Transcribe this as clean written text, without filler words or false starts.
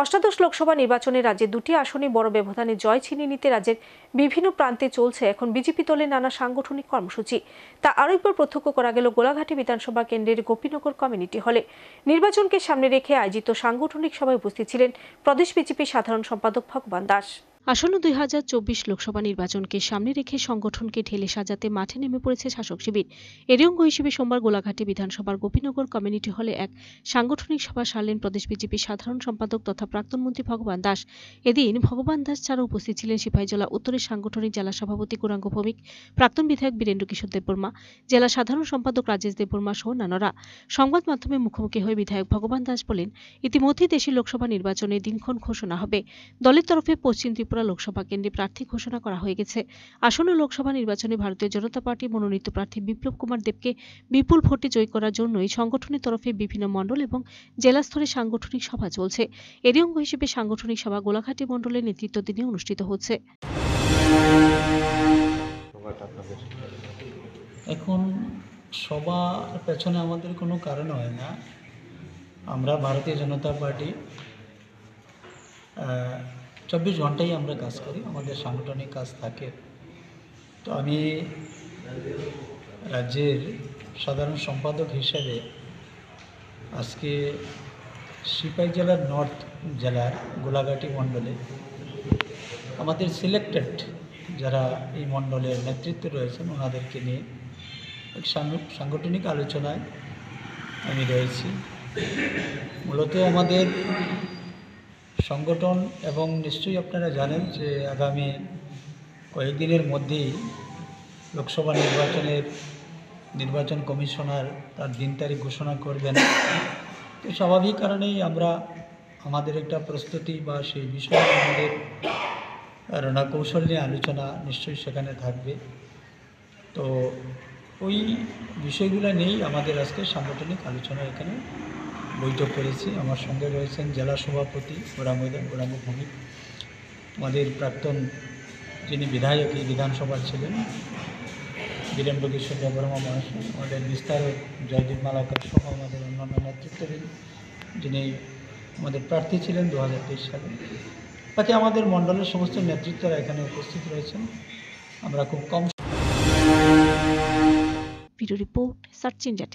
অষ্টাদশ লোকসভা নির্বাচনে রাজ্যে দুটি আসনে বড় ব্যবধানে জয় ছিনিয়ে নিতে রাজ্যের বিভিন্ন প্রান্তে চলছে এখন বিজেপি দলের নানা সাংগঠনিক কর্মসূচি। তা আরও একবার প্রত্যক্ষ করা গেল গোলাঘাটি বিধানসভা কেন্দ্রের গোপীনগর কমিউনিটি হলে। নির্বাচনকে সামনে রেখে আয়োজিত সাংগঠনিক সভায় উপস্থিত ছিলেন প্রদেশ বিজেপির সাধারণ সম্পাদক ভগবান দাস। আসন্ন 2024 লোকসভা নির্বাচনকে সামনে রেখে সংগঠনকে ঢেলে সাজাতে মাঠে নেমে পড়েছে শাসক শিবির। এরই অঙ্গ হিসেবে সোমবার গোলাঘাটি বিধানসভার গোপীনগর কমিউনিটি হলে এক সাংগঠনিক সভা সারলেন প্রদেশ বিজেপির সাধারণ সম্পাদক তথা প্রাক্তন মন্ত্রী ভগবান দাস। এদিন ভগবান দাস ছাড়া উপস্থিত ছিলেন সিপাহীজলা উত্তরের সাংগঠনিক জেলা সভাপতি গৌরাঙ্গ ভৌমিক, প্রাক্তন বিধায়ক বীরেন্দ্র কিশোর দেববর্মা, জেলা সাধারণ সম্পাদক রাজেশ দেববর্মা সহ নানারা। সংবাদ মাধ্যমে মুখোমুখি হয়ে বিধায়ক ভগবান দাস বলেন, ইতিমধ্যেই দেশের লোকসভা নির্বাচনের দিনক্ষণ ঘোষণা হবে। দলের তরফে পশ্চিম ত্রিপুরা লোকসভা কেন্দ্রে প্রার্থী ঘোষণা করা হয়ে গেছে। আসন্ন লোকসভা নির্বাচনে ভারতীয় জনতা পার্টি মনোনীত প্রার্থী বিপ্লব কুমার দেবকে বিপুল ভোটে জয়ী করার জন্যই সংগঠনের তরফে বিভিন্ন মণ্ডল এবং জেলা স্তরে সাংগঠনিক সভা চলছে। এরই অঙ্গ হিসেবে সাংগঠনিক সভা গোলাঘাটি মণ্ডলের নেতৃত্বাধীনে অনুষ্ঠিত হচ্ছে। এখন সবার পেছনে আমাদের কোনো কারণ হয় না। আমরা ভারতীয় জনতা পার্টি 24 ঘন্টাই আমরা কাজ করি, আমাদের সাংগঠনিক কাজ থাকে। তো আমি রাজ্যের সাধারণ সম্পাদক হিসেবে আজকে সিপাহী জেলার নর্থ জেলার গোলাঘাটি মণ্ডলে আমাদের সিলেক্টেড যারা এই মণ্ডলের নেতৃত্বে রয়েছেন ওনাদেরকে নিয়ে এক সাংগঠনিক আলোচনায় আমি রয়েছি। মূলত আমাদের সংগঠন, এবং নিশ্চয়ই আপনারা জানেন যে আগামী কয়েকদিনের মধ্যেই লোকসভা নির্বাচন কমিশনার তার দিন তারিখ ঘোষণা করবেন। তো স্বাভাবিক কারণেই আমরা আমাদের একটা প্রস্তুতি বা সেই বিষয়ে আমাদের রণকৌশল নিয়ে আলোচনা নিশ্চয়ই সেখানে থাকবে। তো ওই বিষয়গুলো নিয়েই আমাদের আজকে সাংগঠনিক আলোচনা এখানে বৈঠক করেছি। আমার সঙ্গে রয়েছেন জেলা সভাপতি গৌরাঙ্গ ভৌমিক, আমাদের প্রাক্তন যিনি বিধায়ক এই বিধানসভার ছিলেন বীরেন্দ্র কিশোর দেববর্মা মহাশয়, আমাদের বিস্তারক জয়দীপ মালাকার সহ আমাদের অন্যান্য নেতৃত্বহীন যিনি আমাদের প্রার্থী ছিলেন 2023 সালে। বাকি আমাদের মণ্ডলের সমস্ত নেতৃত্বরা এখানে উপস্থিত রয়েছেন। আমরা খুব কম ভিডিও রিপোর্ট সার্চ ইন্ডিয়া।